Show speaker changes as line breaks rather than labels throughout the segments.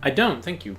I don't, thank you.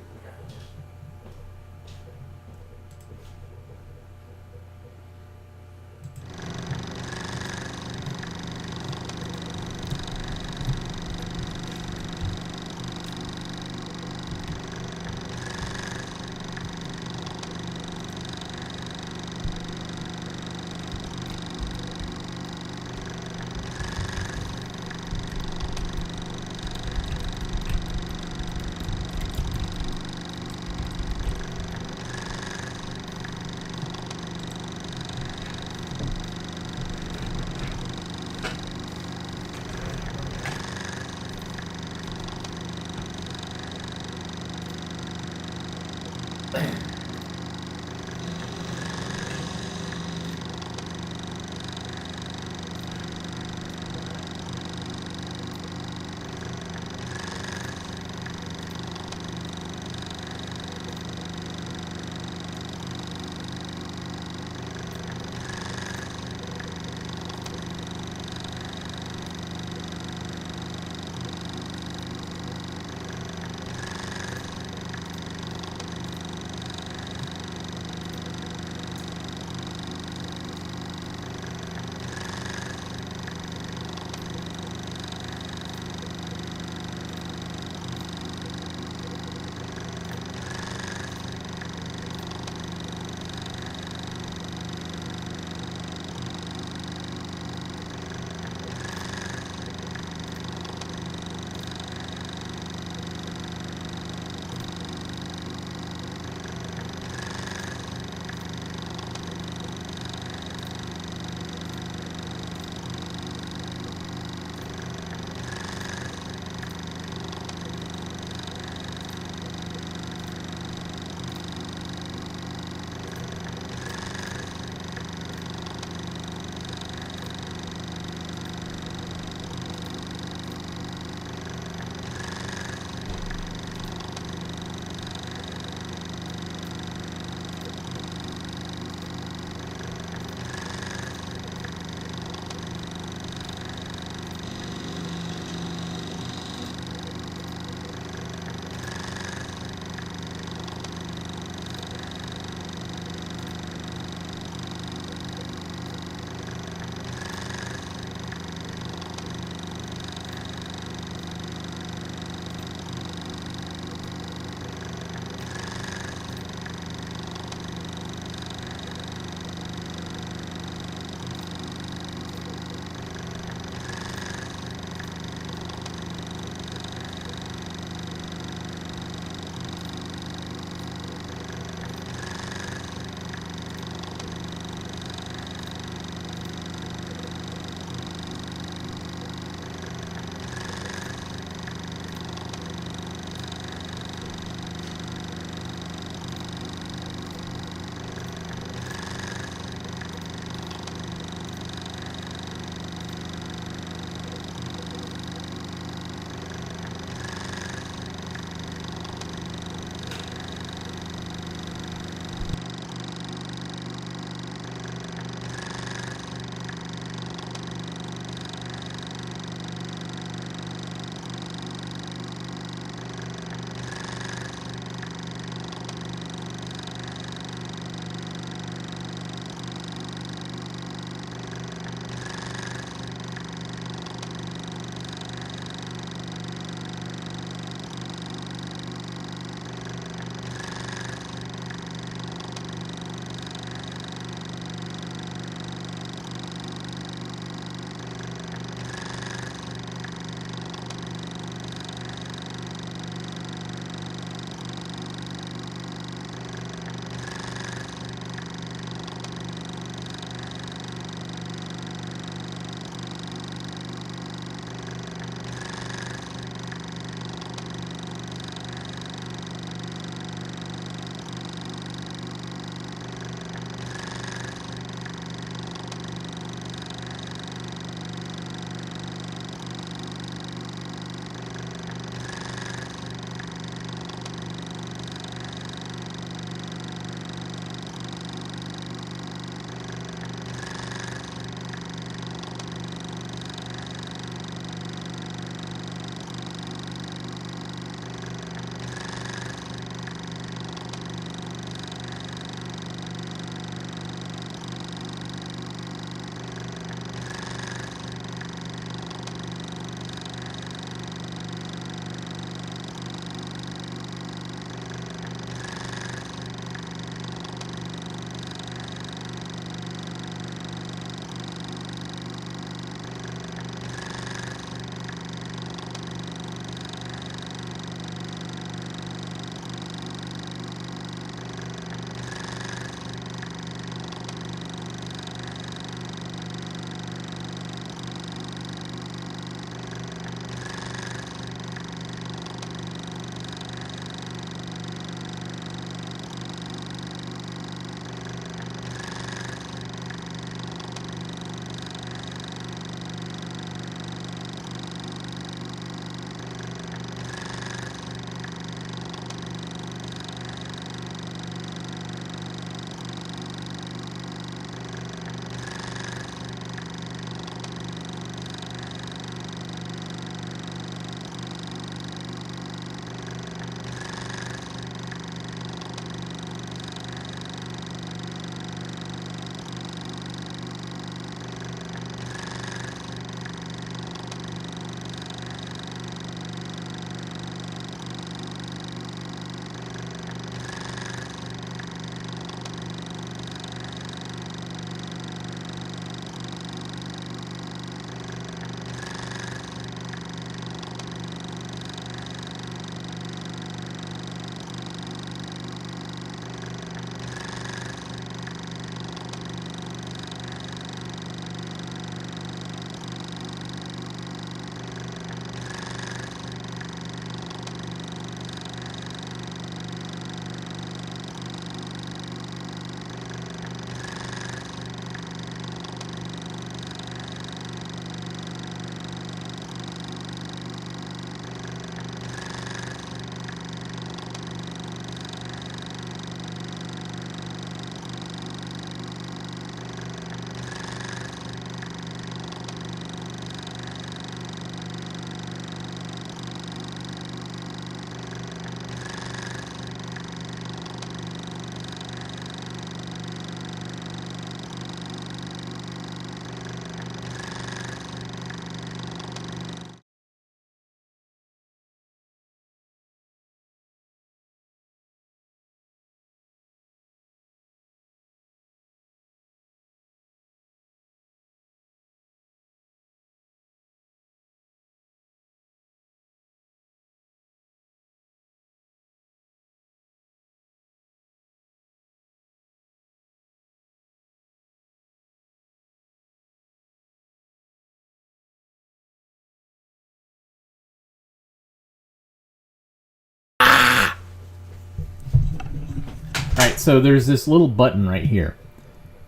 Alright, so there's this little button right here.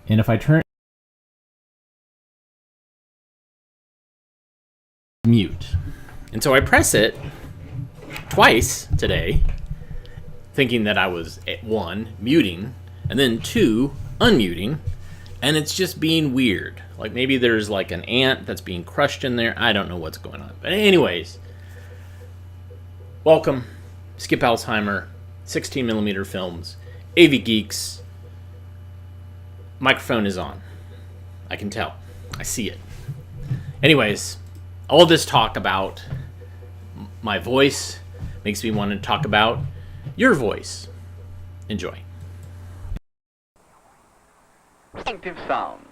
And if I turn mute. And so I press it twice today, thinking that I was at 1, muting, and then 2, unmuting, and it's just being weird. Like maybe there's like an ant that's being crushed in there. I don't know what's going on. But anyways, welcome, Skip Alzheimer, 16mm films, AV Geeks. Microphone is on. I can tell. I see it. Anyways, all this talk about my voice makes me want to talk about your voice. Enjoy.
Distinctive sounds.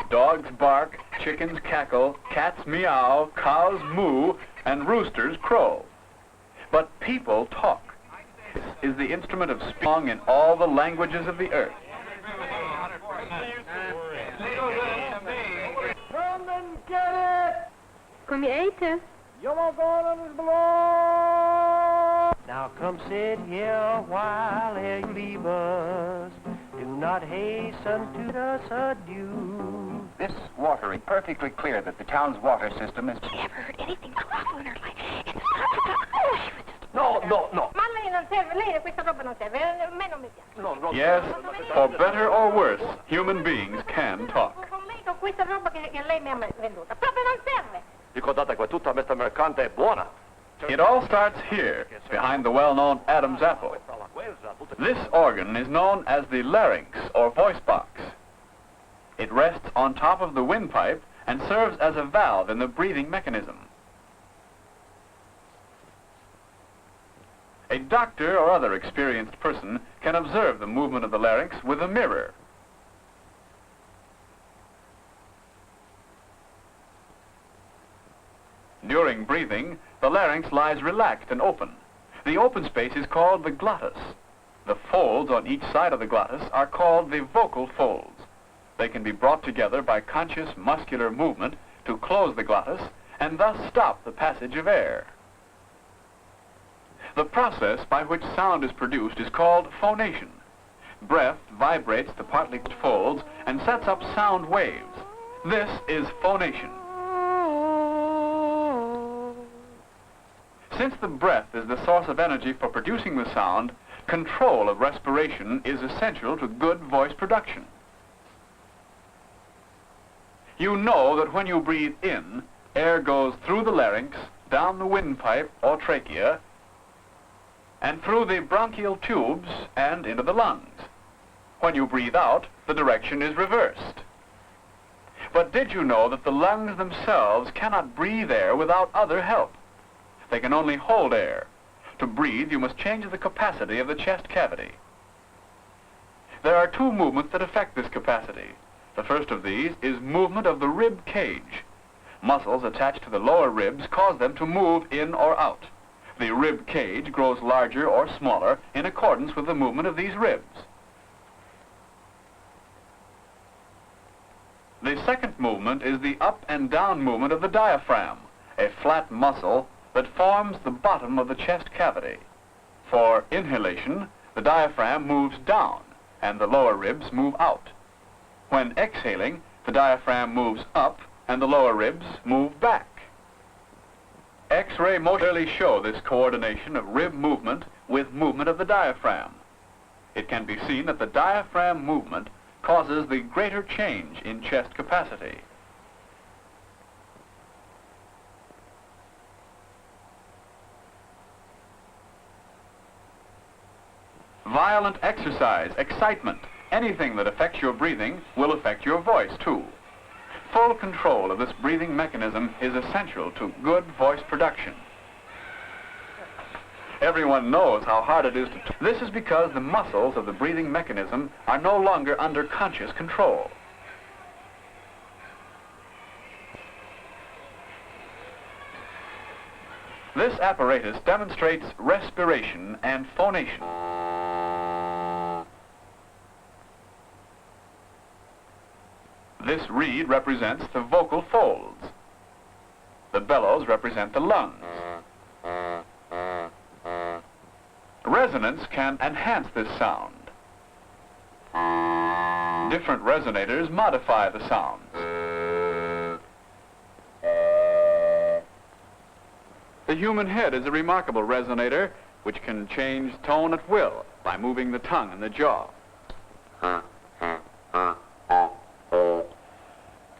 Dogs bark, chickens cackle, cats meow, cows moo, and roosters crow. But people talk. This is the instrument of song in all the languages of the earth.
Come and get it!
Kom je eten?
You won't go on this below.
Now come sit here while you leave us. Do not hasten to us adieu.
This water is perfectly clear that the town's water system is...
Have you ever heard anything awful in her life? It's not
No.
Ma lei non serve, lei questa roba non serve, a me non mi piace.
Yes, for better or worse, human beings can talk.
Con lei con questa roba che lei mi ha venduta, proprio non serve.
Ricordate che tutta questa mercante è buona.
It all starts here, behind the well-known Adam's apple. This organ is known as the larynx, or voice box. It rests on top of the windpipe and serves as a valve in the breathing mechanism. A doctor or other experienced person can observe the movement of the larynx with a mirror. During breathing, the larynx lies relaxed and open. The open space is called the glottis. The folds on each side of the glottis are called the vocal folds. They can be brought together by conscious muscular movement to close the glottis and thus stop the passage of air. The process by which sound is produced is called phonation. Breath vibrates the partly closed folds and sets up sound waves. This is phonation. Since the breath is the source of energy for producing the sound, control of respiration is essential to good voice production. You know that when you breathe in, air goes through the larynx, down the windpipe or trachea, and through the bronchial tubes and into the lungs. When you breathe out, the direction is reversed. But did you know that the lungs themselves cannot breathe air without other help? They can only hold air. To breathe, you must change the capacity of the chest cavity. There are 2 movements that affect this capacity. The first of these is movement of the rib cage. Muscles attached to the lower ribs cause them to move in or out. The rib cage grows larger or smaller in accordance with the movement of these ribs. The second movement is the up and down movement of the diaphragm, a flat muscle that forms the bottom of the chest cavity. For inhalation, the diaphragm moves down and the lower ribs move out. When exhaling, the diaphragm moves up and the lower ribs move back. X-ray most clearly show this coordination of rib movement with movement of the diaphragm. It can be seen that the diaphragm movement causes the greater change in chest capacity. Violent exercise, excitement, anything that affects your breathing will affect your voice too. Full control of this breathing mechanism is essential to good voice production. Everyone knows how hard it is to... This is because the muscles of the breathing mechanism are no longer under conscious control. This apparatus demonstrates respiration and phonation. This reed represents the vocal folds. The The bellows represent the lungs. Resonance can enhance this sound. Different resonators modify the sounds. The human head is a remarkable resonator which can change tone at will by moving the tongue and the jaw.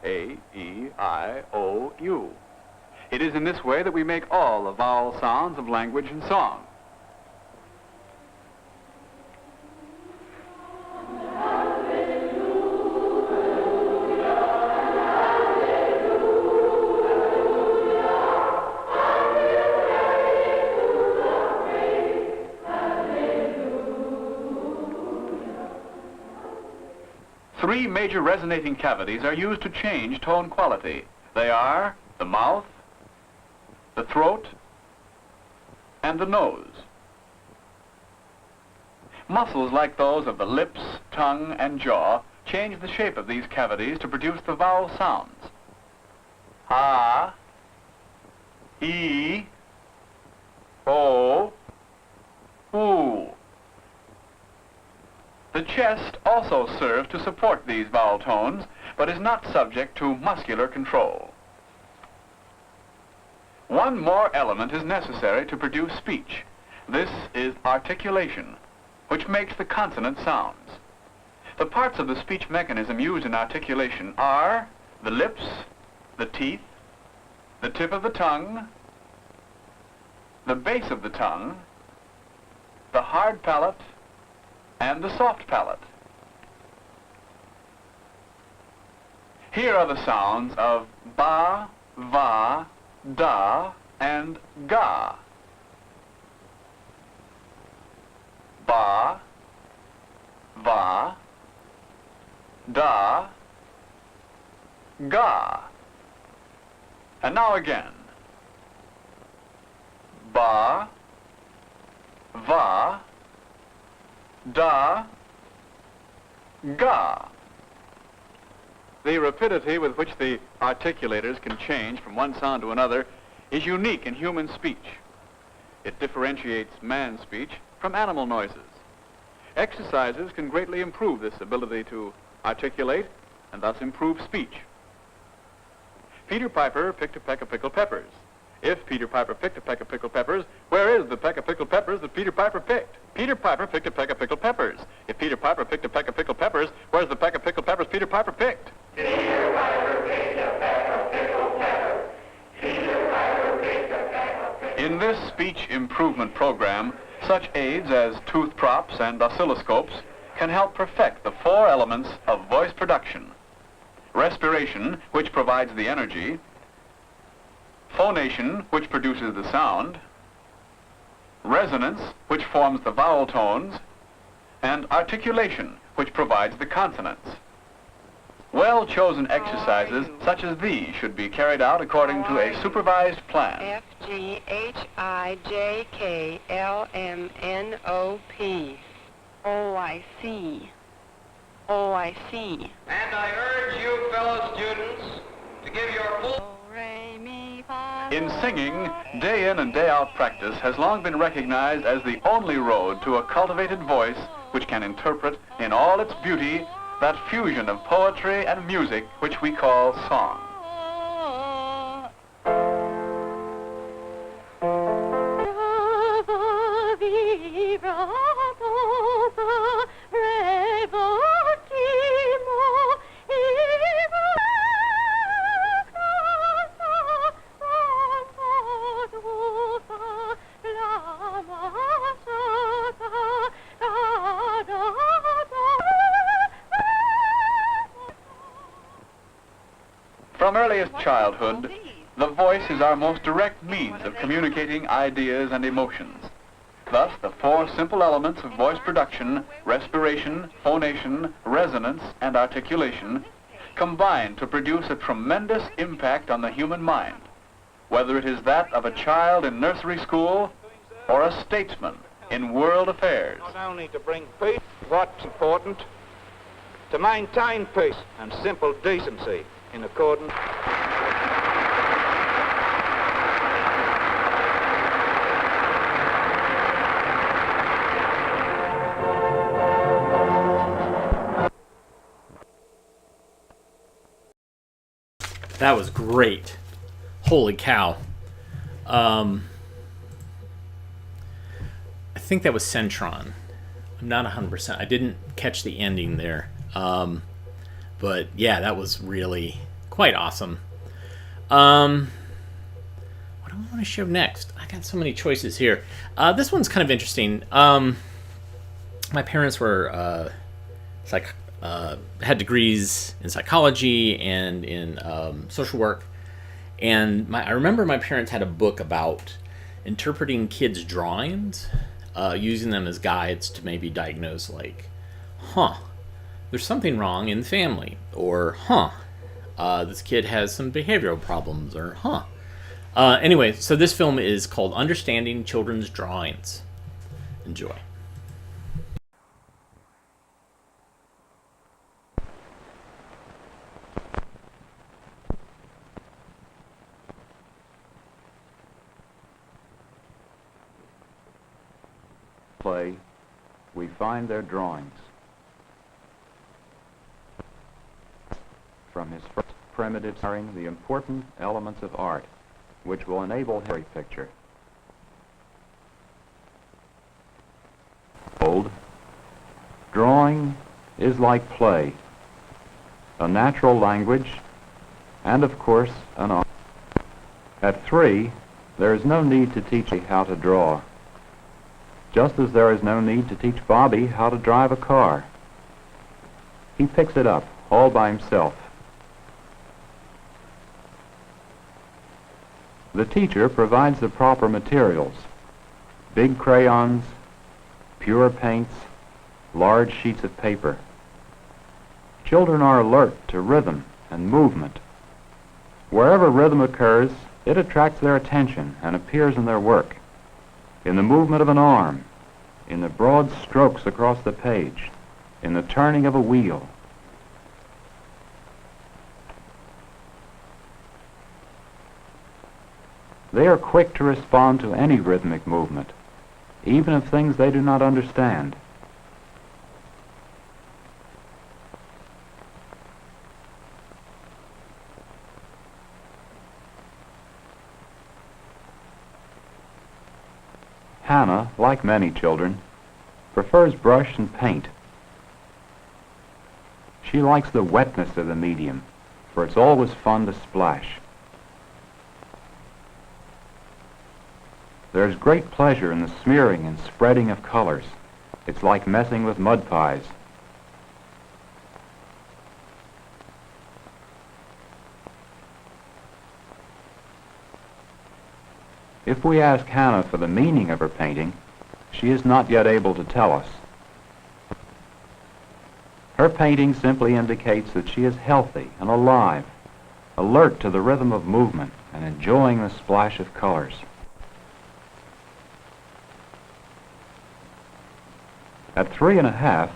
A, E, I, O, U. It is in this way that we make all the vowel sounds of language and song. Three major resonating cavities are used to change tone quality. They are the mouth, the throat, and the nose. Muscles like those of the lips, tongue, and jaw change the shape of these cavities to produce the vowel sounds. A, E, O, U. The chest also serves to support these vowel tones, but is not subject to muscular control. One more element is necessary to produce speech. This is articulation, which makes the consonant sounds. The parts of the speech mechanism used in articulation are the lips, the teeth, the tip of the tongue, the base of the tongue, the hard palate, and the soft palate. Here are the sounds of ba, va, da, and ga. Ba, va, da, ga. And now again. Ba, va, da, ga. The rapidity with which the articulators can change from one sound to another is unique in human speech. It differentiates man's speech from animal noises. Exercises can greatly improve this ability to articulate and thus improve speech. Peter Piper picked a peck of pickled peppers. If Peter Piper picked a peck of pickled peppers, where is the peck of pickled peppers that Peter Piper picked? Peter Piper picked a peck of pickled peppers. If Peter Piper picked a peck of pickled peppers, where's the peck of pickled peppers Peter Piper picked?
Peter Piper picked a peck of pickled peppers. Peter Piper picked a peck of pickled peppers.
In this speech improvement program, such aids as tooth props and oscilloscopes can help perfect the four elements of voice production. Respiration, which provides the energy, phonation, which produces the sound, resonance, which forms the vowel tones, and articulation, which provides the consonants. Well-chosen exercises such as these should be carried out according to a supervised plan.
F-G-H-I-J-K-L-M-N-O-P. Oh, I see. Oh, I see.
And I urge you fellow students to give your full...
In singing, day in and day out practice has long been recognized as the only road to a cultivated voice which can interpret in all its beauty that fusion of poetry and music which we call song. From earliest childhood, the voice is our most direct means of communicating ideas and emotions. Thus, the four simple elements of voice production, respiration, phonation, resonance, and articulation, combine to produce a tremendous impact on the human mind, whether it is that of a child in nursery school or a statesman in world affairs.
Not only to bring peace, what's important, to maintain peace and simple decency in accordance.
That was great. Holy cow. I think that was Centron. I'm not 100%. I didn't catch the ending there. But yeah, that was really quite awesome. What do I want to show next? I got so many choices here. This one's kind of interesting. My parents were had degrees in psychology and in social work, and I remember my parents had a book about interpreting kids' drawings, using them as guides to maybe diagnose, like, there's something wrong in the family, or this kid has some behavioral problems, or anyway, so this film is called Understanding Children's Drawings. Enjoy.
Play, we find their drawings. From his first primitive starring the important elements of art, which will enable every picture. Old. Drawing is like play, a natural language, and of course an art. At 3, there is no need to teach how to draw, just as there is no need to teach Bobby how to drive a car. He picks it up all by himself. The teacher provides the proper materials: big crayons, pure paints, large sheets of paper. Children are alert to rhythm and movement. Wherever rhythm occurs, it attracts their attention and appears in their work. In the movement of an arm, in the broad strokes across the page, in the turning of a wheel. They are quick to respond to any rhythmic movement, even of things they do not understand. Hannah, like many children, prefers brush and paint. She likes the wetness of the medium, for it's always fun to splash. There's great pleasure in the smearing and spreading of colors. It's like messing with mud pies. If we ask Hannah for the meaning of her painting, she is not yet able to tell us. Her painting simply indicates that she is healthy and alive, alert to the rhythm of movement and enjoying the splash of colors. At 3½,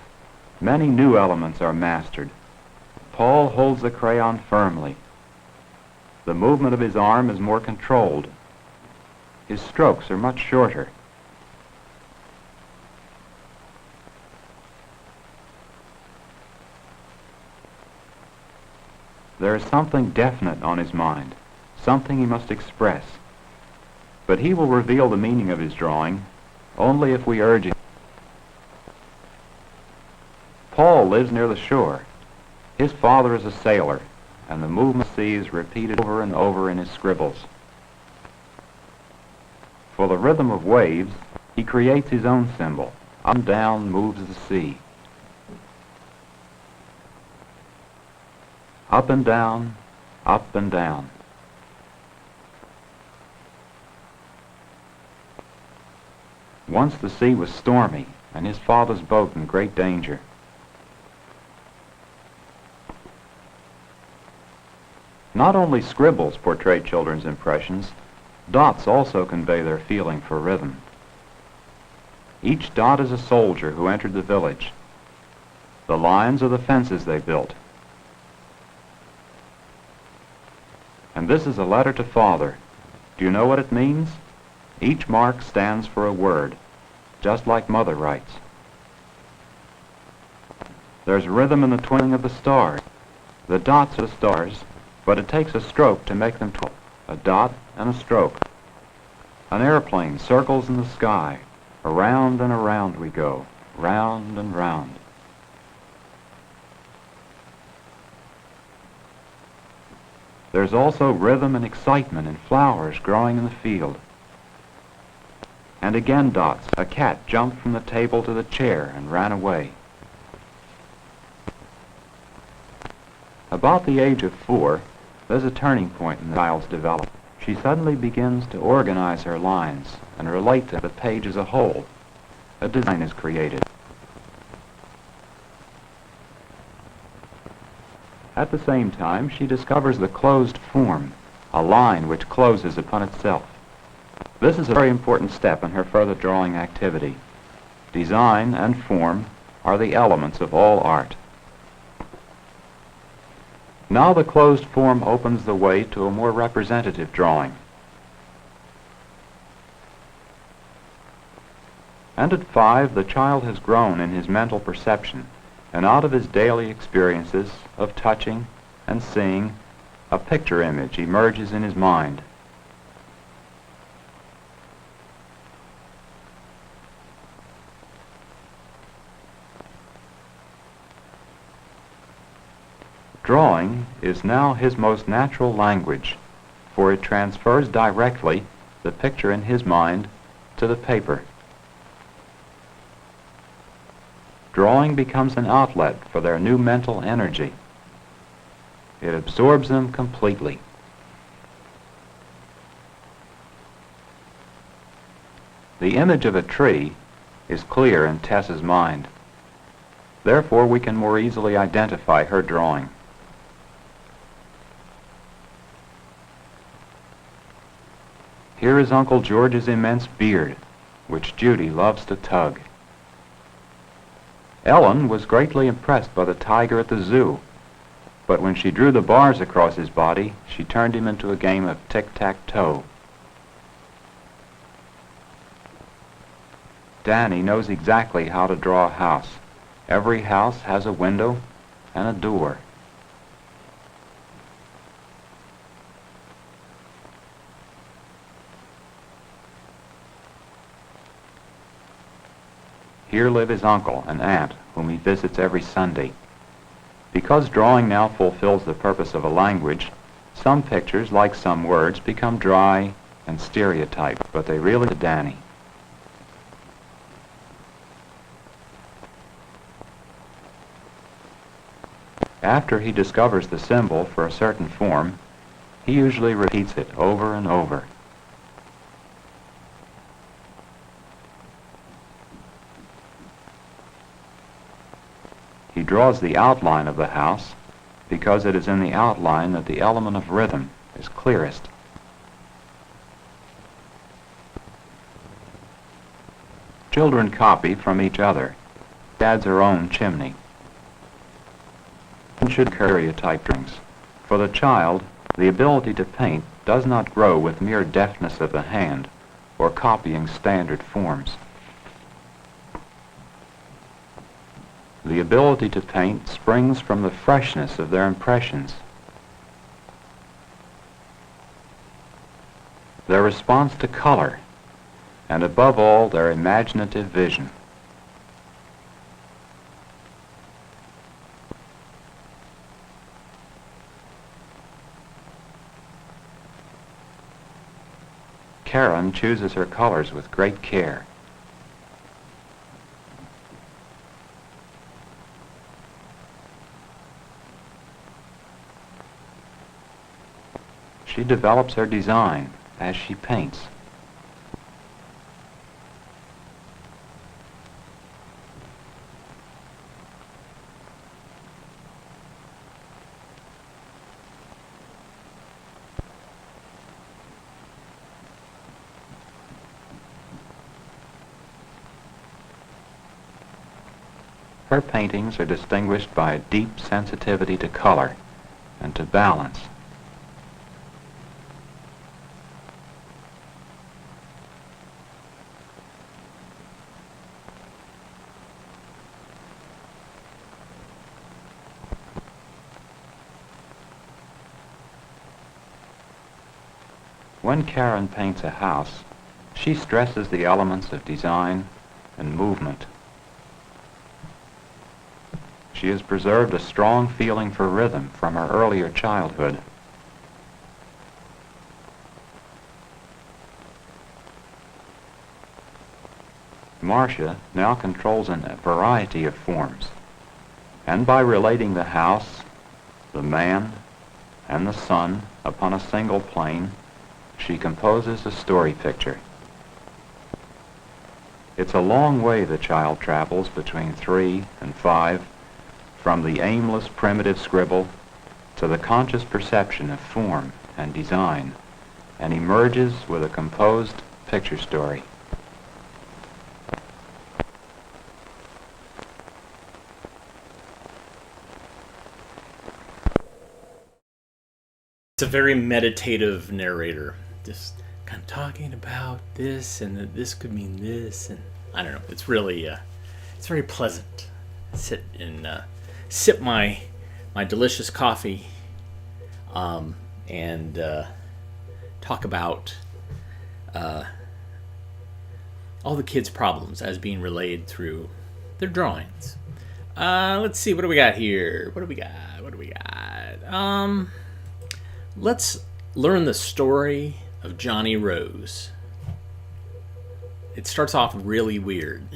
many new elements are mastered. Paul holds the crayon firmly. The movement of his arm is more controlled. His strokes are much shorter. There is something definite on his mind, something he must express. But he will reveal the meaning of his drawing only if we urge him. Paul lives near the shore. His father is a sailor, and the movement of the sea is repeated over and over in his scribbles. For the rhythm of waves, he creates his own symbol. Up and down moves the sea. Up and down, up and down. Once the sea was stormy, and his father's boat in great danger. Not only scribbles portray children's impressions, dots also convey their feeling for rhythm. Each dot is a soldier who entered the village. The lines are the fences they built. And this is a letter to Father. Do you know what it means? Each mark stands for a word, just like Mother writes. There's rhythm in the twinkling of the stars. The dots are the stars, but it takes a stroke to make them twinkle, a dot and a stroke. An airplane circles in the sky. Around and around we go, round and round. There's also rhythm and excitement in flowers growing in the field. And again dots. A cat jumped from the table to the chair and ran away. About the age of 4, there's a turning point in the child's development. She suddenly begins to organize her lines and relate to the page as a whole. A design is created. At the same time, she discovers the closed form, a line which closes upon itself. This is a very important step in her further drawing activity. Design and form are the elements of all art. Now the closed form opens the way to a more representative drawing. And at 5, the child has grown in his mental perception, and out of his daily experiences of touching and seeing, a picture image emerges in his mind. Drawing is now his most natural language, for it transfers directly the picture in his mind to the paper. Drawing becomes an outlet for their new mental energy. It absorbs them completely. The image of a tree is clear in Tessa's mind. Therefore, we can more easily identify her drawing. Here is Uncle George's immense beard, which Judy loves to tug. Ellen was greatly impressed by the tiger at the zoo, but when she drew the bars across his body, she turned him into a game of tic-tac-toe. Danny knows exactly how to draw a house. Every house has a window and a door. Here live his uncle and aunt, whom he visits every Sunday. Because drawing now fulfills the purpose of a language, some pictures, like some words, become dry and stereotyped, but they really to Danny. After he discovers the symbol for a certain form, he usually repeats it over and over. He draws the outline of the house because it is in the outline that the element of rhythm is clearest. Children copy from each other. Adds her own chimney. And should stereotype drawings. For the child, the ability to paint does not grow with mere deftness of the hand or copying standard forms. The ability to paint springs from the freshness of their impressions, their response to color, and above all, their imaginative vision. Karen chooses her colors with great care. She develops her design as she paints. Her paintings are distinguished by a deep sensitivity to color and to balance. When Karen paints a house, she stresses the elements of design and movement. She has preserved a strong feeling for rhythm from her earlier childhood. Marcia now controls a variety of forms, and by relating the house, the man, and the sun upon a single plane, she composes a story picture. It's a long way the child travels between 3 and 5, from the aimless primitive scribble to the conscious perception of form and design, and emerges with a composed picture story.
It's a very meditative narrator, just kind of talking about this and that this could mean this, and I don't know. It's really, it's very pleasant. Sit and sip my delicious coffee, and talk about all the kids' problems as being relayed through their drawings. Let's see, what do we got here? What do we got? Let's learn the story of Johnny Rose. It starts off really weird.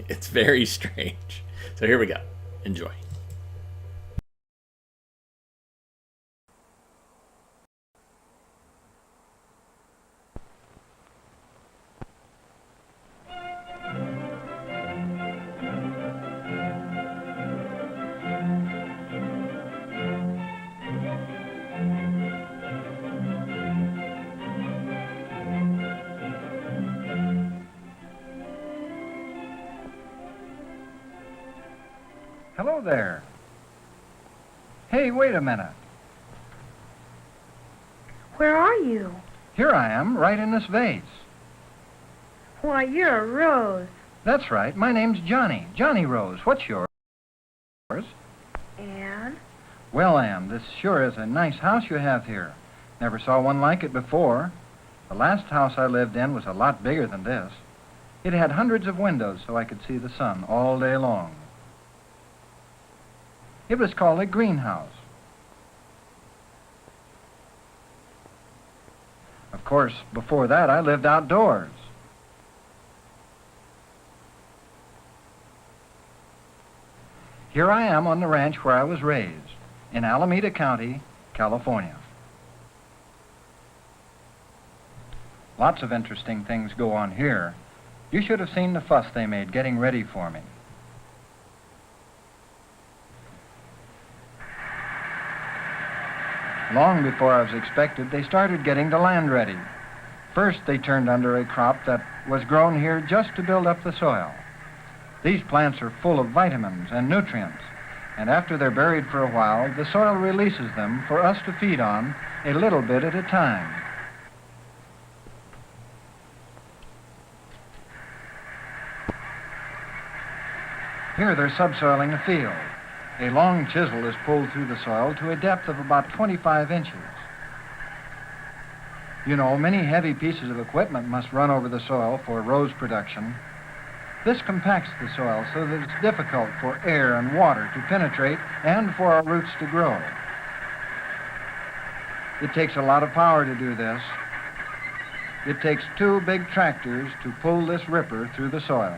It's very strange. So here we go. Enjoy.
Hello there. Hey, wait a minute.
Where are you?
Here I am, right in this vase.
Why, you're a rose.
That's right. My name's Johnny. Johnny Rose. What's yours?
And?
Well, Ann, this sure is a nice house you have here. Never saw one like it before. The last house I lived in was a lot bigger than this. It had hundreds of windows so I could see the sun all day long. It was called a greenhouse. Of course, before that, I lived outdoors. Here I am on the ranch where I was raised, in Alameda County, California. Lots of interesting things go on here. You should have seen the fuss they made getting ready for me. Long before I was expected, they started getting the land ready. First, they turned under a crop that was grown here just to build up the soil. These plants are full of vitamins and nutrients, and after they're buried for a while, the soil releases them for us to feed on a little bit at a time. Here they're subsoiling a field. A long chisel is pulled through the soil to a depth of about 25 inches. You know, many heavy pieces of equipment must run over the soil for rose production. This compacts the soil so that it's difficult for air and water to penetrate and for our roots to grow. It takes a lot of power to do this. It takes 2 big tractors to pull this ripper through the soil.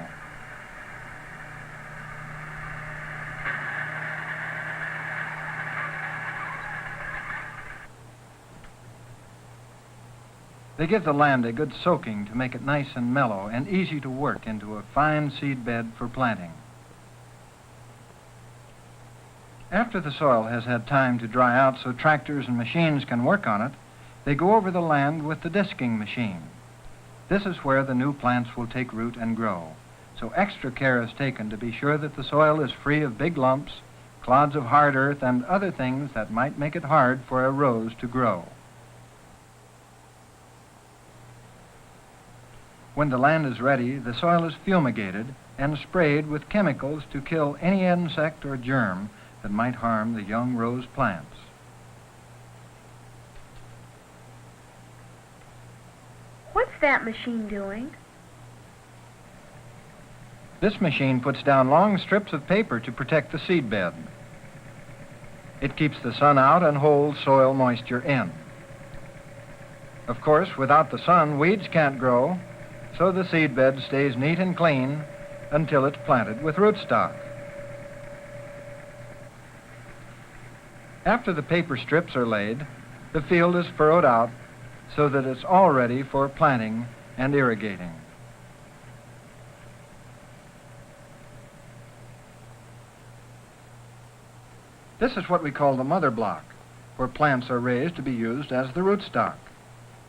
They give the land a good soaking to make it nice and mellow and easy to work into a fine seed bed for planting. After the soil has had time to dry out so tractors and machines can work on it, they go over the land with the disking machine. This is where the new plants will take root and grow, so extra care is taken to be sure that the soil is free of big lumps, clods of hard earth, and other things that might make it hard for a rose to grow. When the land is ready, the soil is fumigated and sprayed with chemicals to kill any insect or germ that might harm the young rose plants.
What's that machine doing?
This machine puts down long strips of paper to protect the seed bed. It keeps the sun out and holds soil moisture in. Of course, without the sun, weeds can't grow, so the seed bed stays neat and clean until it's planted with rootstock. After the paper strips are laid, the field is furrowed out so that it's all ready for planting and irrigating. This is what we call the mother block, where plants are raised to be used as the rootstock.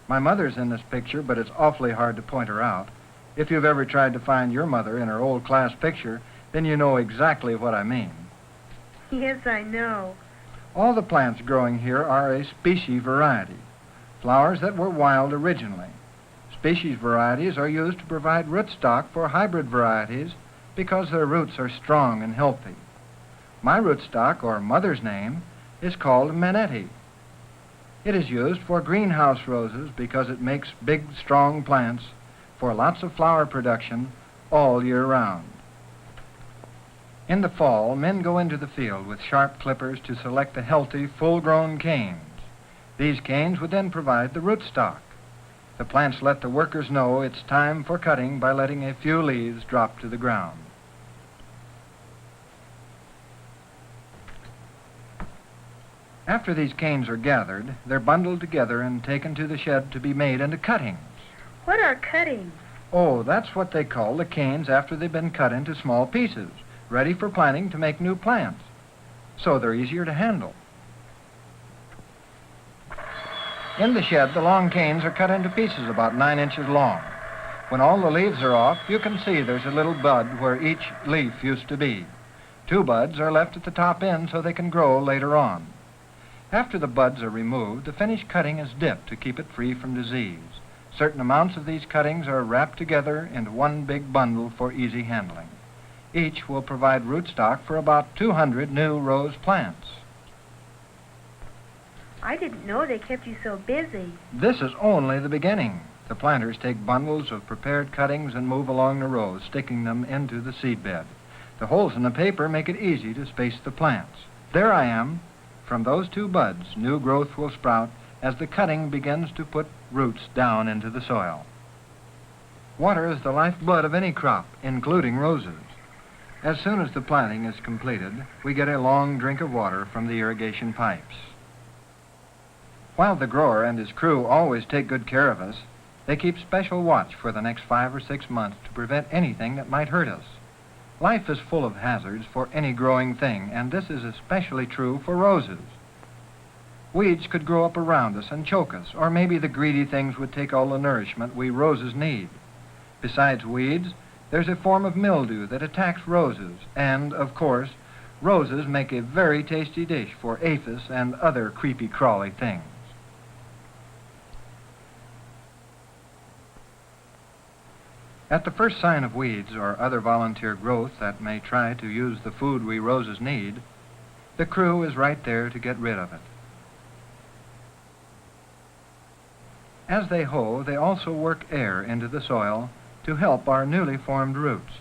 My mother's in this picture, but it's awfully hard to point her out. If you've ever tried to find your mother in her old class picture, then you know exactly what I mean.
Yes, I know.
All the plants growing here are a species variety, flowers that were wild originally. Species varieties are used to provide rootstock for hybrid varieties because their roots are strong and healthy. My rootstock, or mother's name, is called Maneti. It is used for greenhouse roses because it makes big, strong plants for lots of flower production all year round. In the fall, men go into the field with sharp clippers to select the healthy, full-grown canes. These canes would then provide the rootstock. The plants let the workers know it's time for cutting by letting a few leaves drop to the ground. After these canes are gathered, they're bundled together and taken to the shed to be made into cuttings.
What are cuttings?
Oh, that's what they call the canes after they've been cut into small pieces, ready for planting to make new plants. So they're easier to handle. In the shed, the long canes are cut into pieces about 9 inches long. When all the leaves are off, you can see there's a little bud where each leaf used to be. 2 buds are left at the top end so they can grow later on. After the buds are removed, the finished cutting is dipped to keep it free from disease. Certain amounts of these cuttings are wrapped together into one big bundle for easy handling. Each will provide rootstock for about 200 new rose plants.
I didn't know they kept you so busy.
This is only the beginning. The planters take bundles of prepared cuttings and move along the rows, sticking them into the seed bed. The holes in the paper make it easy to space the plants. There I am. From those 2 buds, new growth will sprout as the cutting begins to put roots down into the soil. Water is the lifeblood of any crop, including roses. As soon as the planting is completed, we get a long drink of water from the irrigation pipes. While the grower and his crew always take good care of us, they keep special watch for the next 5 or 6 months to prevent anything that might hurt us. Life is full of hazards for any growing thing, and this is especially true for roses. Weeds could grow up around us and choke us, or maybe the greedy things would take all the nourishment we roses need. Besides weeds, there's a form of mildew that attacks roses, and, of course, roses make a very tasty dish for aphids and other creepy-crawly things. At the first sign of weeds or other volunteer growth that may try to use the food we roses need, the crew is right there to get rid of it. As they hoe, they also work air into the soil to help our newly formed roots.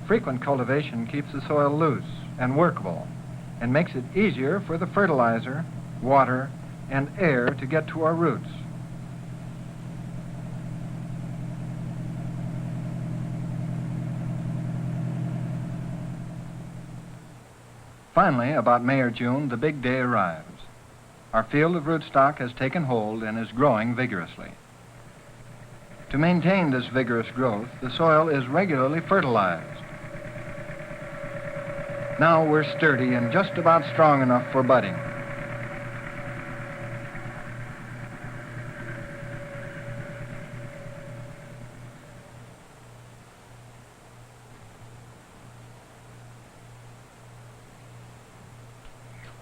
Frequent cultivation keeps the soil loose and workable and makes it easier for the fertilizer, water, and air to get to our roots. Finally, about May or June, the big day arrives. Our field of rootstock has taken hold and is growing vigorously. To maintain this vigorous growth, the soil is regularly fertilized. Now we're sturdy and just about strong enough for budding.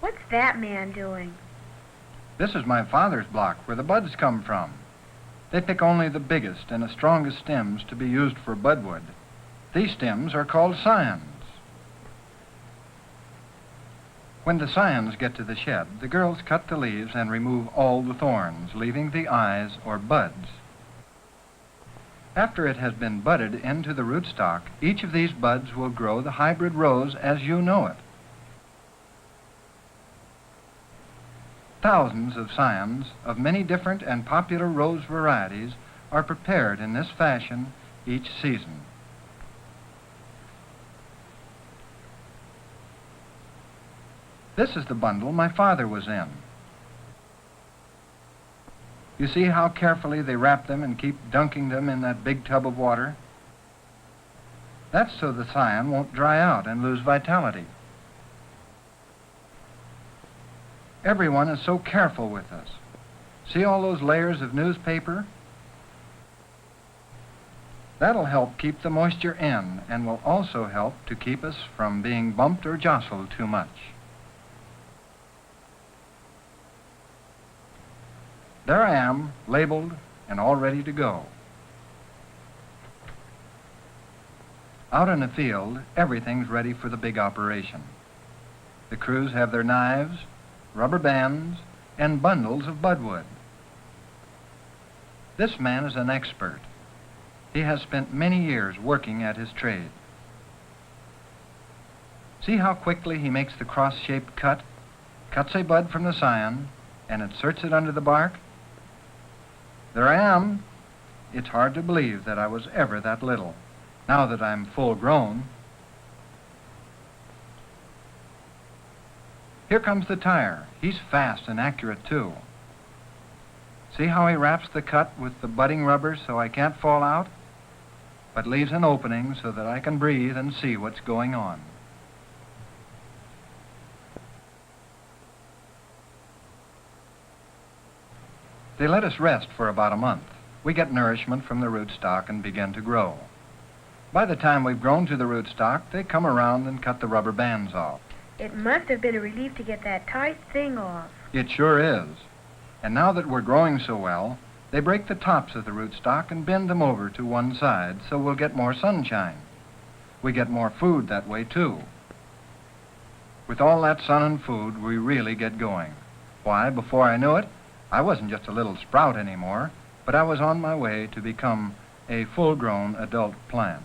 What's that man doing?
This is my father's block where the buds come from. They pick only the biggest and the strongest stems to be used for budwood. These stems are called scions. When the scions get to the shed, the girls cut the leaves and remove all the thorns, leaving the eyes or buds. After it has been budded into the rootstock, each of these buds will grow the hybrid rose as you know it. Thousands of scions of many different and popular rose varieties are prepared in this fashion each season. This is the bundle my father was in. You see how carefully they wrap them and keep dunking them in that big tub of water? That's so the scion won't dry out and lose vitality. Everyone is so careful with us. See all those layers of newspaper? That'll help keep the moisture in and will also help to keep us from being bumped or jostled too much. There I am, labeled and all ready to go. Out in the field, everything's ready for the big operation. The crews have their knives, rubber bands, and bundles of budwood. This man is an expert. He has spent many years working at his trade. See how quickly he makes the cross-shaped cut, cuts a bud from the scion, and inserts it under the bark? There I am. It's hard to believe that I was ever that little, now that I'm full grown. Here comes the tire. He's fast and accurate, too. See how he wraps the cut with the budding rubber so I can't fall out, but leaves an opening so that I can breathe and see what's going on. They let us rest for about a month. We get nourishment from the rootstock and begin to grow. By the time we've grown to the rootstock, they come around and cut the rubber bands off.
It must have been a relief to get that tight thing off.
It sure is. And now that we're growing so well, they break the tops of the rootstock and bend them over to one side so we'll get more sunshine. We get more food that way, too. With all that sun and food, we really get going. Why, before I knew it, I wasn't just a little sprout anymore, but I was on my way to become a full-grown adult plant.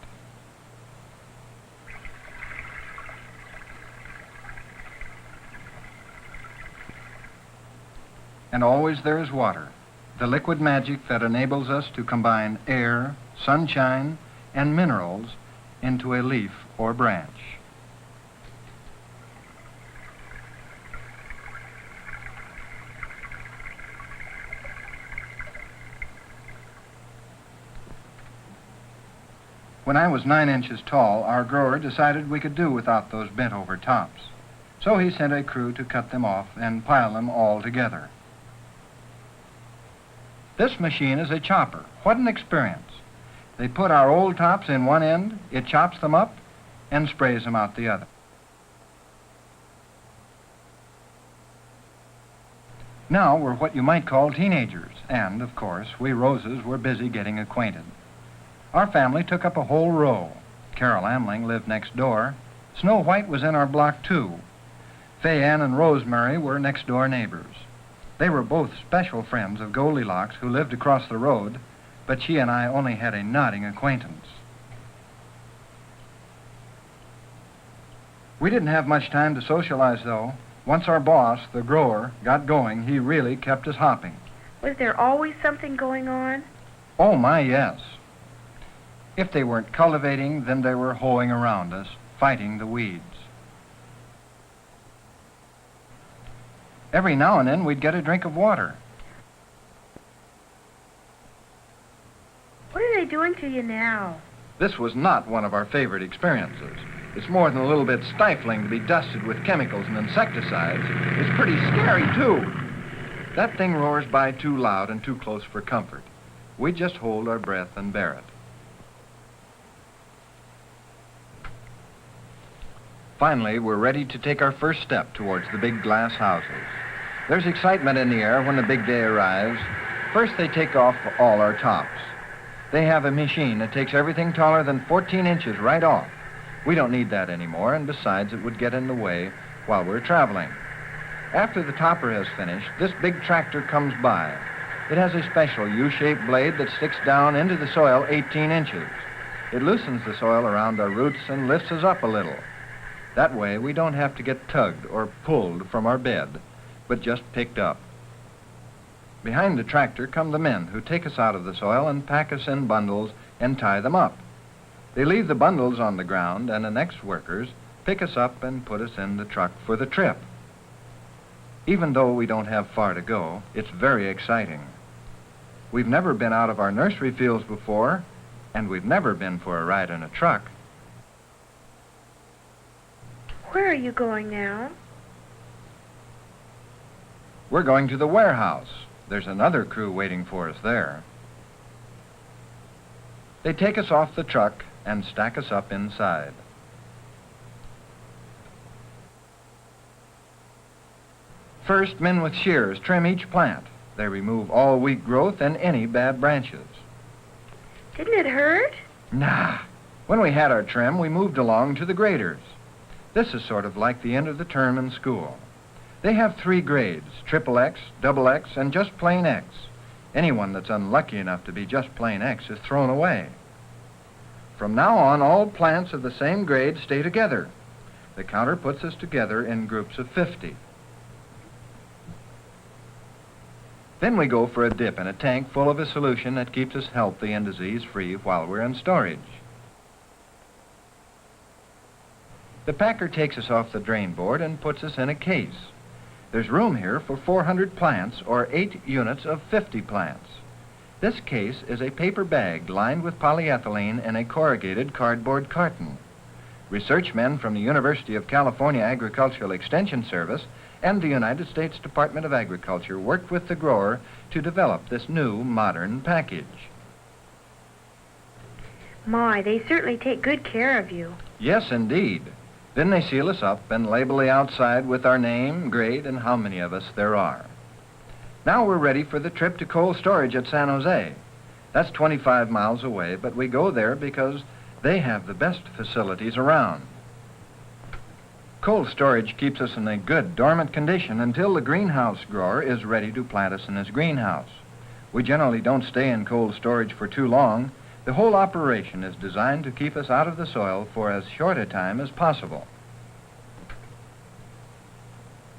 And always there is water, the liquid magic that enables us to combine air, sunshine, and minerals into a leaf or branch. When I was 9 inches tall, our grower decided we could do without those bent-over tops. So he sent a crew to cut them off and pile them all together. This machine is a chopper. What an experience. They put our old tops in one end, it chops them up, and sprays them out the other. Now we're what you might call teenagers, and, of course, we Roses were busy getting acquainted. Our family took up a whole row. Carol Amling lived next door. Snow White was in our block, too. Fay Ann and Rosemary were next-door neighbors. They were both special friends of Goldilocks, who lived across the road, but she and I only had a nodding acquaintance. We didn't have much time to socialize, though. Once our boss, the grower, got going, he really kept us hopping.
Was there always something going on?
Oh, my, yes. If they weren't cultivating, then they were hoeing around us, fighting the weeds. Every now and then, we'd get a drink of water.
What are they doing to you now?
This was not one of our favorite experiences. It's more than a little bit stifling to be dusted with chemicals and insecticides. It's pretty scary, too. That thing roars by too loud and too close for comfort. We just hold our breath and bear it. Finally, we're ready to take our first step towards the big glass houses. There's excitement in the air when the big day arrives. First, they take off all our tops. They have a machine that takes everything taller than 14 inches right off. We don't need that anymore, and besides, it would get in the way while we're traveling. After the topper has finished, this big tractor comes by. It has a special U-shaped blade that sticks down into the soil 18 inches. It loosens the soil around our roots and lifts us up a little. That way, we don't have to get tugged or pulled from our bed, but just picked up. Behind the tractor come the men who take us out of the soil and pack us in bundles and tie them up. They leave the bundles on the ground, and the next workers pick us up and put us in the truck for the trip. Even though we don't have far to go, it's very exciting. We've never been out of our nursery fields before, and we've never been for a ride in a truck.
Where are you going now?
We're going to the warehouse. There's another crew waiting for us there. They take us off the truck and stack us up inside. First, men with shears trim each plant. They remove all weak growth and any bad branches.
Didn't it hurt?
Nah. When we had our trim, we moved along to the graders. This is sort of like the end of the term in school. They have 3 grades, triple X, double X, and just plain X. Anyone that's unlucky enough to be just plain X is thrown away. From now on, all plants of the same grade stay together. The counter puts us together in groups of 50. Then we go for a dip in a tank full of a solution that keeps us healthy and disease-free while we're in storage. The packer takes us off the drain board and puts us in a case. There's room here for 400 plants, or 8 units of 50 plants. This case is a paper bag lined with polyethylene in a corrugated cardboard carton. Research men from the University of California Agricultural Extension Service and the United States Department of Agriculture worked with the grower to develop this new modern package.
My, they certainly take good care of you.
Yes, indeed. Then they seal us up and label the outside with our name, grade, and how many of us there are. Now we're ready for the trip to cold storage at San Jose. That's 25 miles away, but we go there because they have the best facilities around. Cold storage keeps us in a good dormant condition until the greenhouse grower is ready to plant us in his greenhouse. We generally don't stay in cold storage for too long. The whole operation is designed to keep us out of the soil for as short a time as possible.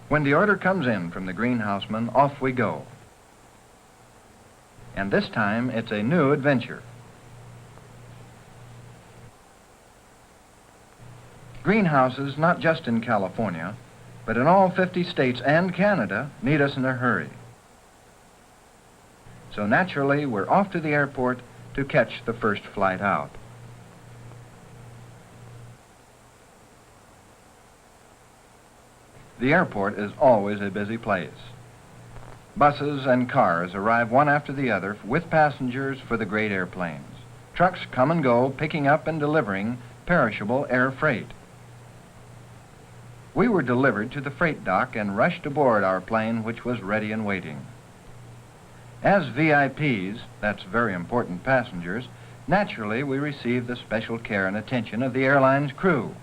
When the order comes in from the greenhouseman, off we go. And this time, it's a new adventure. Greenhouses, not just in California, but in all 50 states and Canada, need us in a hurry. So naturally, we're off to the airport to catch the first flight out. The airport is always a busy place. Buses and cars arrive one after the other with passengers for the great airplanes. Trucks come and go, picking up and delivering perishable air freight. We were delivered to the freight dock and rushed aboard our plane, which was ready and waiting. As VIPs, that's very important passengers, naturally we received the special care and attention of the airline's crew.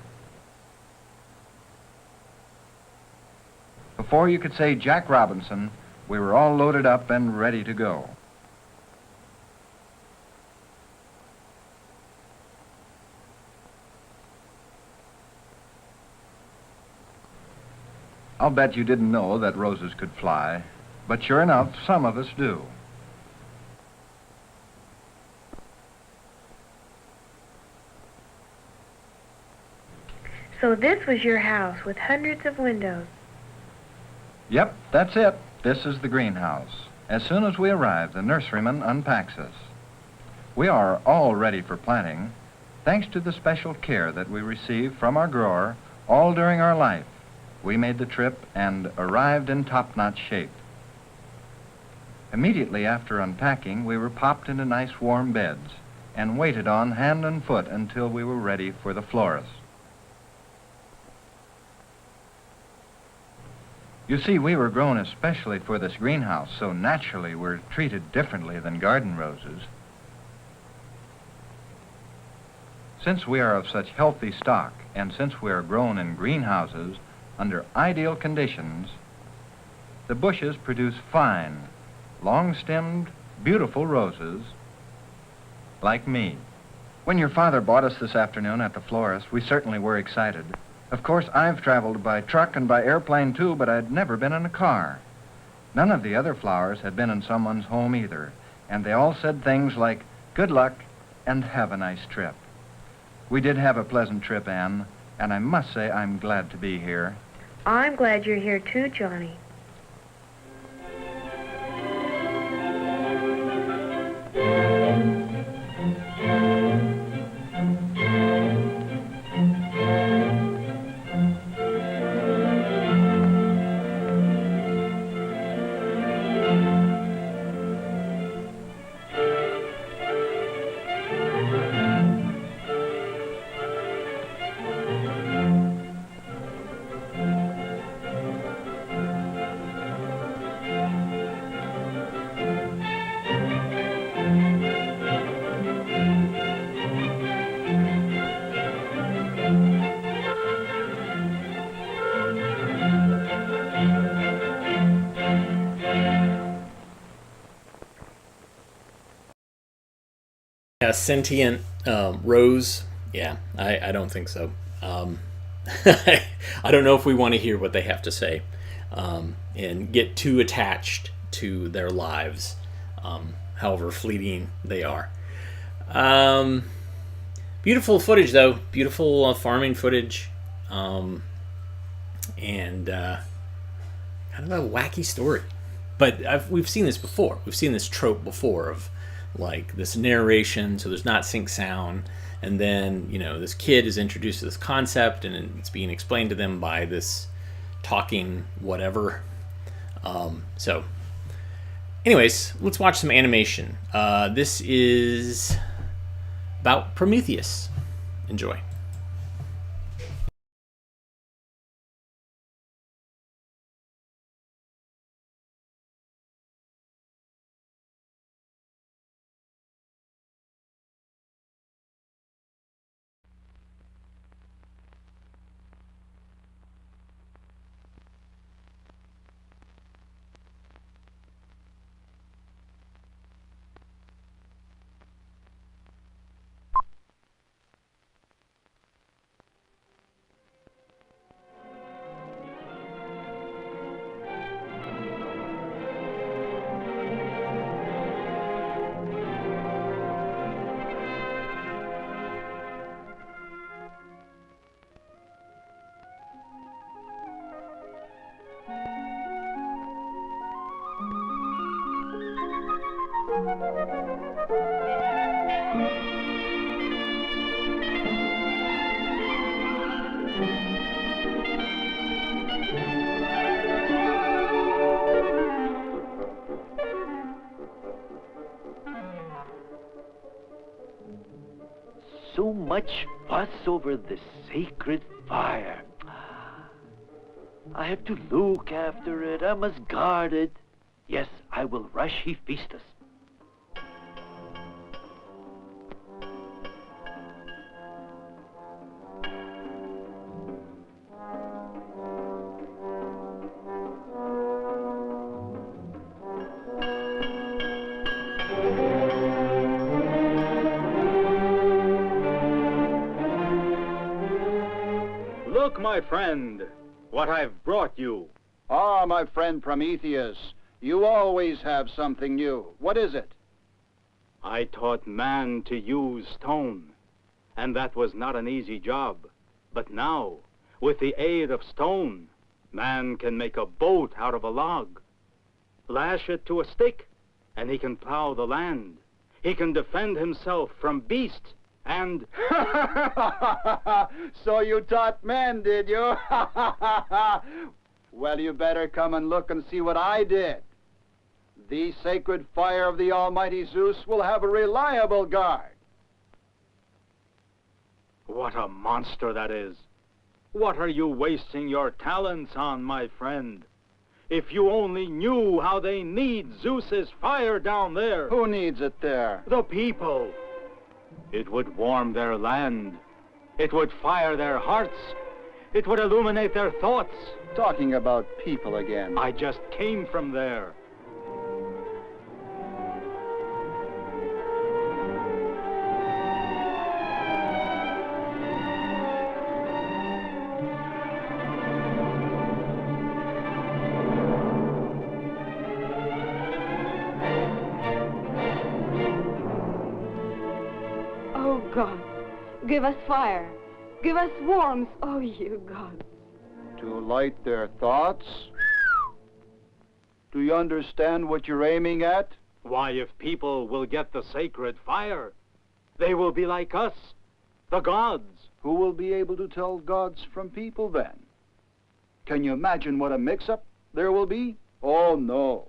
Before you could say Jack Robinson, we were all loaded up and ready to go. I'll bet you didn't know that roses could fly, but sure enough, some of us do.
So this was your house with hundreds of windows.
Yep, that's it. This is the greenhouse. As soon as we arrive, the nurseryman unpacks us. We are all ready for planting, thanks to the special care that we receive from our grower all during our life. We made the trip and arrived in top-notch shape. Immediately after unpacking, we were popped into nice warm beds and waited on hand and foot until we were ready for the florist. You see, we were grown especially for this greenhouse, so naturally we're treated differently than garden roses. Since we are of such healthy stock, and since we are grown in greenhouses under ideal conditions, the bushes produce fine, long-stemmed, beautiful roses like me. When your father bought us this afternoon at the florist, we certainly were excited. Of course, I've traveled by truck and by airplane too, but I'd never been in a car. None of the other flowers had been in someone's home either, and they all said things like, good luck and have a nice trip. We did have a pleasant trip, Anne, and I must say I'm glad to be here.
I'm glad you're here too, Johnny.
A sentient rose? Yeah, I don't think so. I don't know if we want to hear what they have to say and get too attached to their lives, however fleeting they are. Beautiful footage, though. Beautiful farming footage. And kind of a wacky story. But we've seen this before. We've seen this trope before of like this narration, so there's not sync sound, and then this kid is introduced to this concept and it's being explained to them by this talking whatever. So anyways, let's watch some animation. This is about Prometheus. Enjoy.
So much fuss over the sacred fire. I have to look after it. I must guard it. Yes, I will rush Hephaestus.
Look, my friend, what I've brought you.
Ah, my friend Prometheus, you always have something new. What is it?
I taught man to use stone, and that was not an easy job. But now, with the aid of stone, man can make a boat out of a log. Lash it to a stick, and he can plow the land. He can defend himself from beasts and...
So you taught men, did you? Well, you better come and look and see what I did. The sacred fire of the almighty Zeus will have a reliable guard.
What a monster that is. What are you wasting your talents on, my friend? If you only knew how they need Zeus's fire down there.
Who needs it there?
The people. It would warm their land. It would fire their hearts. It would illuminate their thoughts.
Talking about people again.
I just came from there.
Oh, God, give us fire. Give us warmth, oh, you God.
To light their thoughts? Do you understand what you're aiming at?
Why, if people will get the sacred fire, they will be like us, the gods.
Who will be able to tell gods from people then? Can you imagine what a mix-up there will be? Oh, no.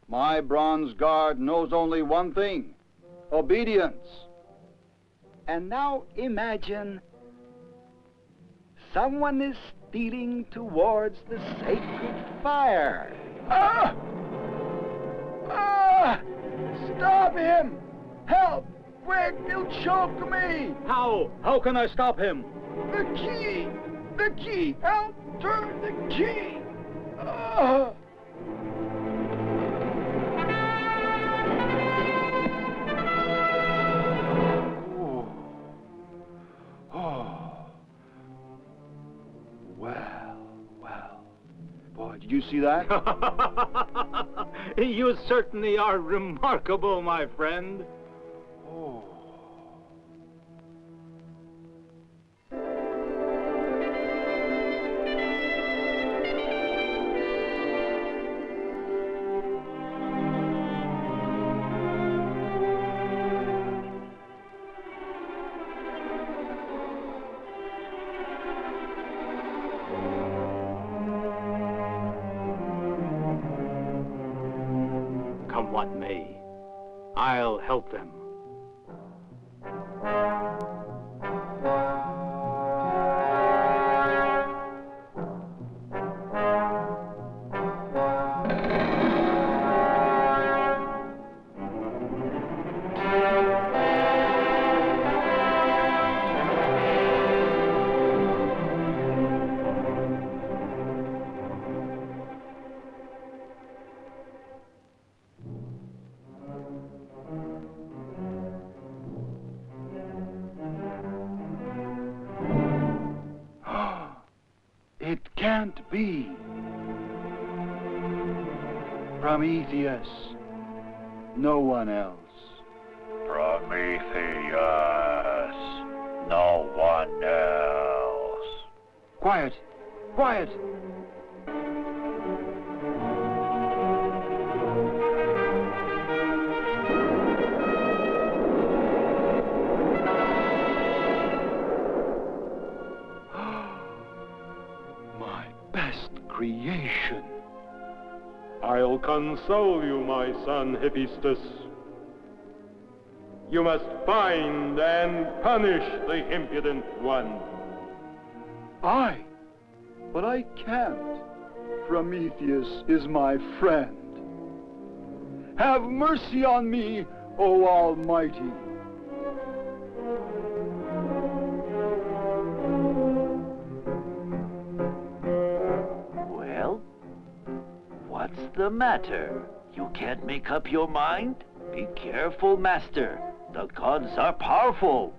My bronze guard knows only one thing: obedience.
And now imagine someone is stealing towards the sacred fire.
Ah! Ah! Stop him! Help! Quick, he'll choke me!
How? How can I stop him?
The key! The key! Help! Turn the key! Ah! Did you see that?
You certainly are remarkable, my friend.
Oh.
Come what may, I'll help them.
It can't be. Prometheus. No one else.
Prometheus. No one else.
Quiet. Quiet. Creation.
I'll console you, my son Hephaestus. You must find and punish the impudent one.
But I can't. Prometheus is my friend. Have mercy on me, O Almighty.
What's the matter? You can't make up your mind? Be careful, Master. The gods are powerful.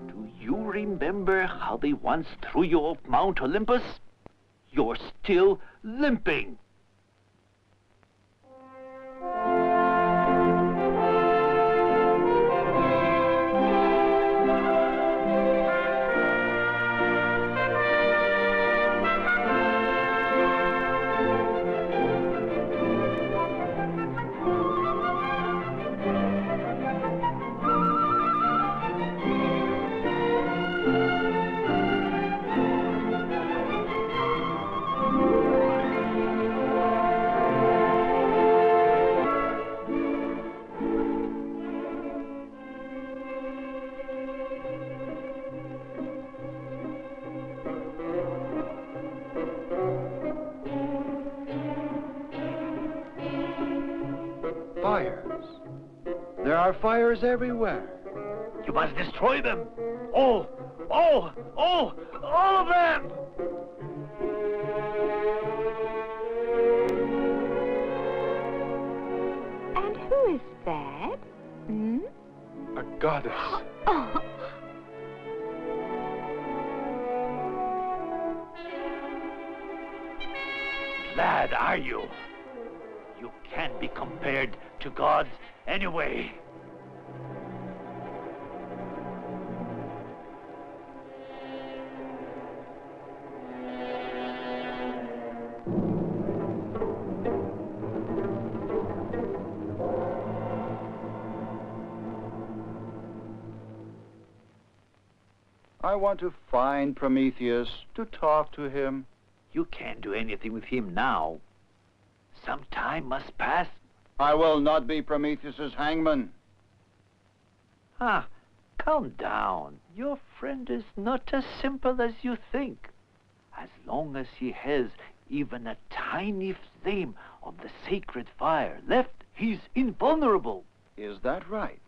Do you remember how they once threw you off Mount Olympus? You're still limping.
are fires everywhere.
You must destroy them. All of them!
And who is that? Hmm?
A goddess.
Oh.
Glad are you? You can't be compared to gods anyway.
I want to find Prometheus, to talk to him.
You can't do anything with him now. Some time must pass.
I will not be Prometheus's hangman.
Ah, calm down. Your friend is not as simple as you think. As long as he has even a tiny flame of the sacred fire left, he's invulnerable.
Is that right?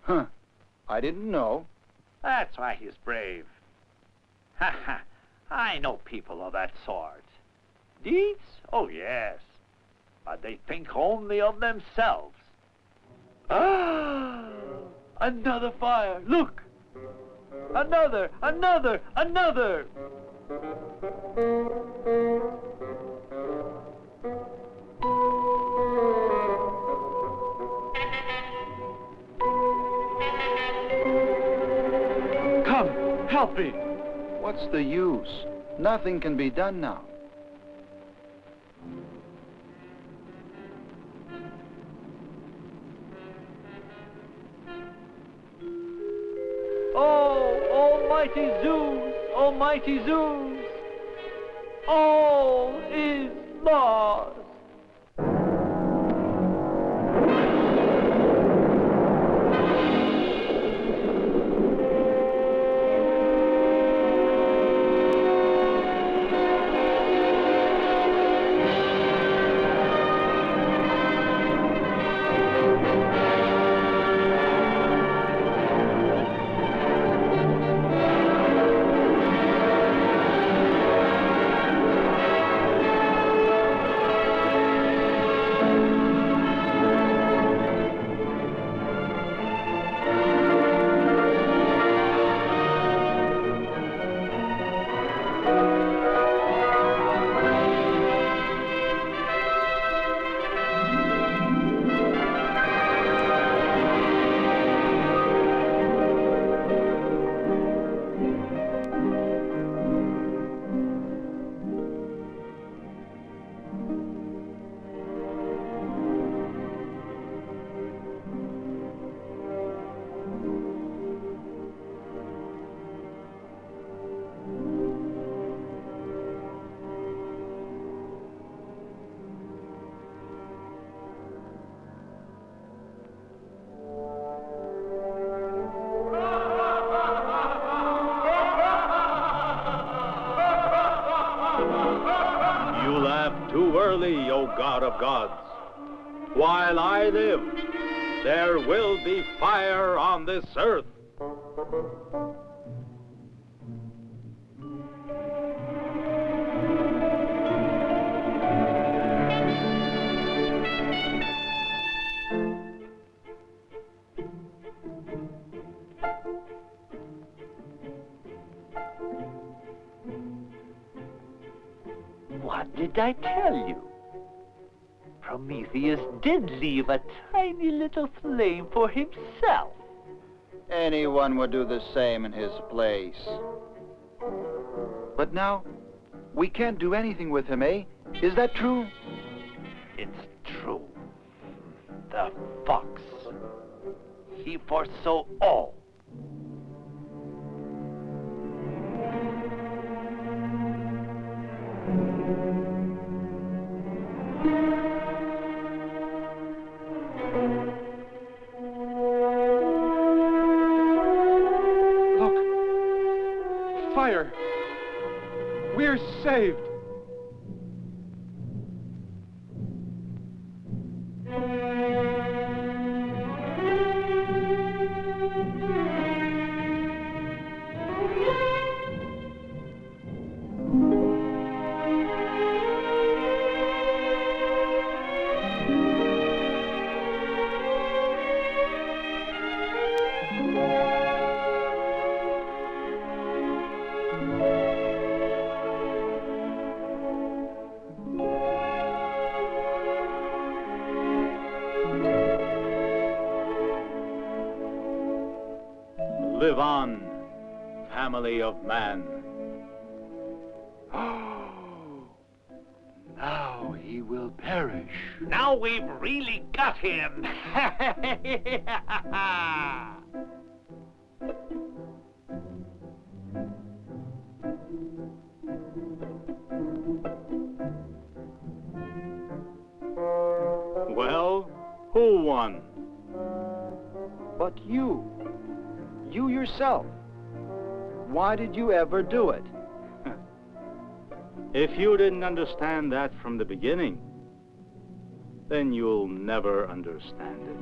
Huh. I didn't know.
That's why he's brave. Ha ha. I know people of that sort. Deeds? Oh, yes. But they think only of themselves. Ah! Another fire! Look! Another! Come, help me!
What's the use? Nothing can be done now.
Oh, almighty Zeus, all is lost.
Too early, O God of gods. While I live, there will be fire on this earth.
What did I tell you? Prometheus did leave a tiny little flame for himself.
Anyone would do the same in his place. But now, we can't do anything with him, eh? Is that true?
It's true. The fox. He foresaw all.
Fire! We're saved!
on, family of man.
Now he will perish.
Now we've really got him.
Well, who won?
But you yourself, why did you ever do it?
If you didn't understand that from the beginning, then you'll never understand it.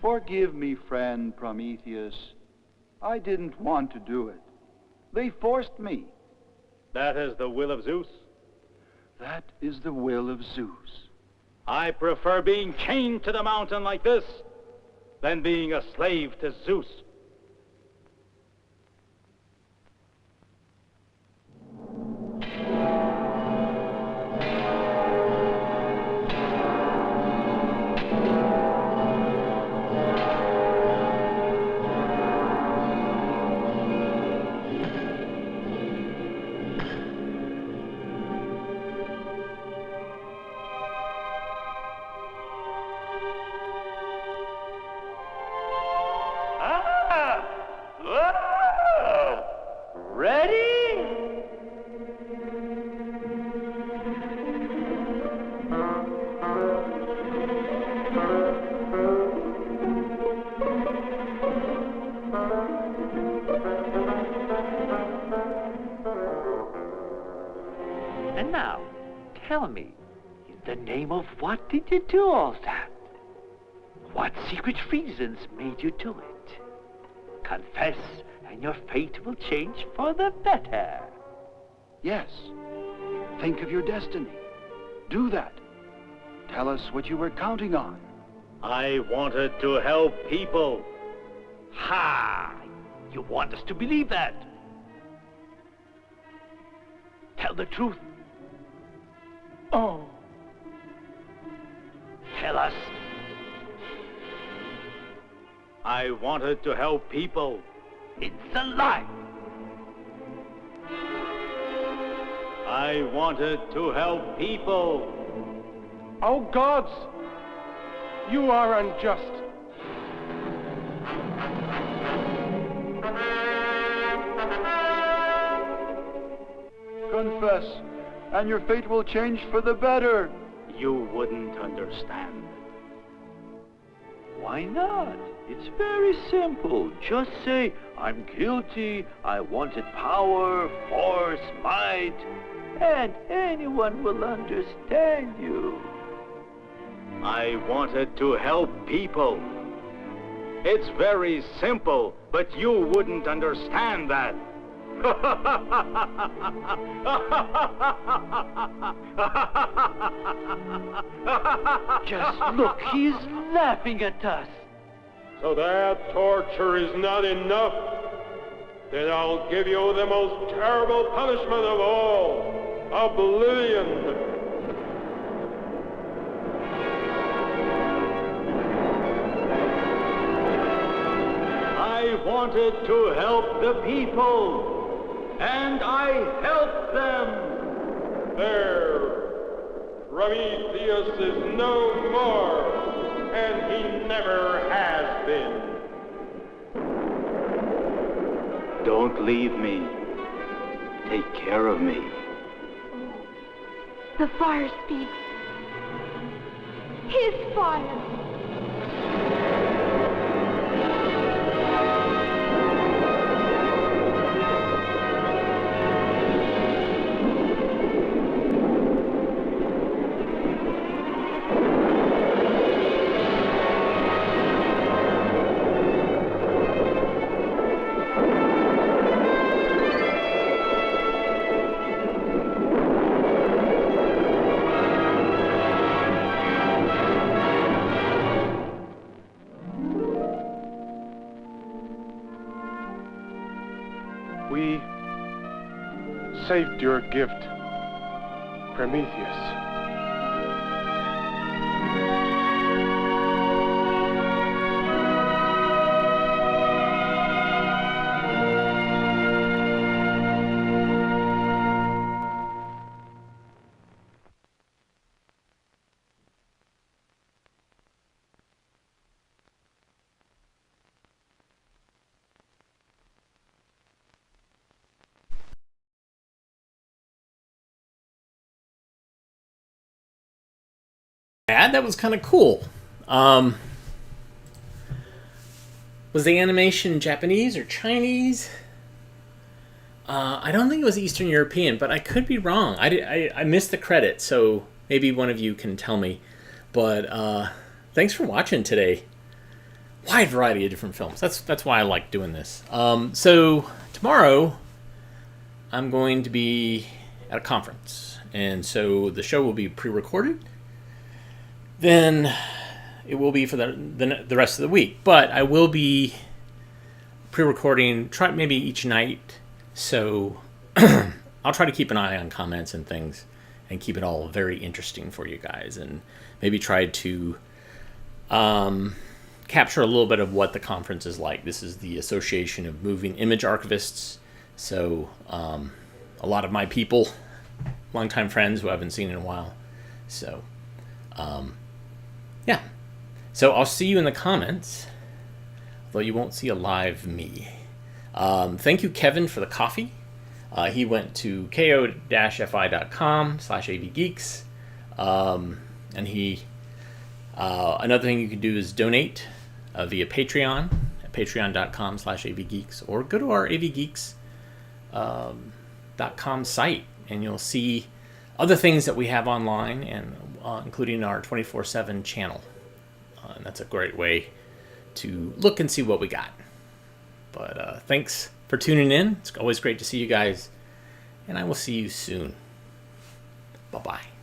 Forgive me, friend Prometheus. I didn't want to do it. They forced me.
That is the will of Zeus.
That is the will of Zeus.
I prefer being chained to the mountain like this than being a slave to Zeus.
And now, tell me, in the name of what did you do all that? What secret reasons made you do it? Confess, and your fate will change for the better.
Yes. Think of your destiny. Do that. Tell us what you were counting on.
I wanted to help people.
Ha! You want us to believe that? Tell the truth.
Oh.
Tell us.
I wanted to help people.
It's a lie.
I wanted to help people.
Oh, gods! You are unjust.
Confess, and your fate will change for the better.
You wouldn't understand.
Why not? It's very simple. Just say, I'm guilty, I wanted power, force, might, and anyone will understand you.
I wanted to help people. It's very simple, but you wouldn't understand that.
Just look, he's laughing at us.
So that torture is not enough. Then I'll give you the most terrible punishment of all, oblivion.
I wanted to help the people, and I helped them.
There. Prometheus is no more, and he never has been.
Don't leave me. Take care of me.
The fire speaks.
His fire.
We saved your gift, Prometheus.
That was kind of cool. Was the animation Japanese or Chinese? I don't think it was Eastern European, but I could be wrong. I missed the credit, so maybe one of you can tell me. But thanks for watching today. Wide variety of different films. That's why I like doing this. So tomorrow I'm going to be at a conference, and so the show will be pre-recorded. Then it will be for the rest of the week. But I will be pre-recording, maybe each night. So I'll try to keep an eye on comments and things and keep it all very interesting for you guys. And maybe try to capture a little bit of what the conference is like. This is the Association of Moving Image Archivists. So a lot of my people, longtime friends who I haven't seen in a while. So... yeah, so I'll see you in the comments, though you won't see a live me. Thank you, Kevin, for the coffee. He went to ko-fi.com/avgeeks, and he another thing you can do is donate via Patreon at patreon.com/avgeeks, or go to our avgeeks.com site, and you'll see other things that we have online, and including our 24/7 channel. And that's a great way to look and see what we got. But thanks for tuning in. It's always great to see you guys, and I will see you soon. Bye-bye.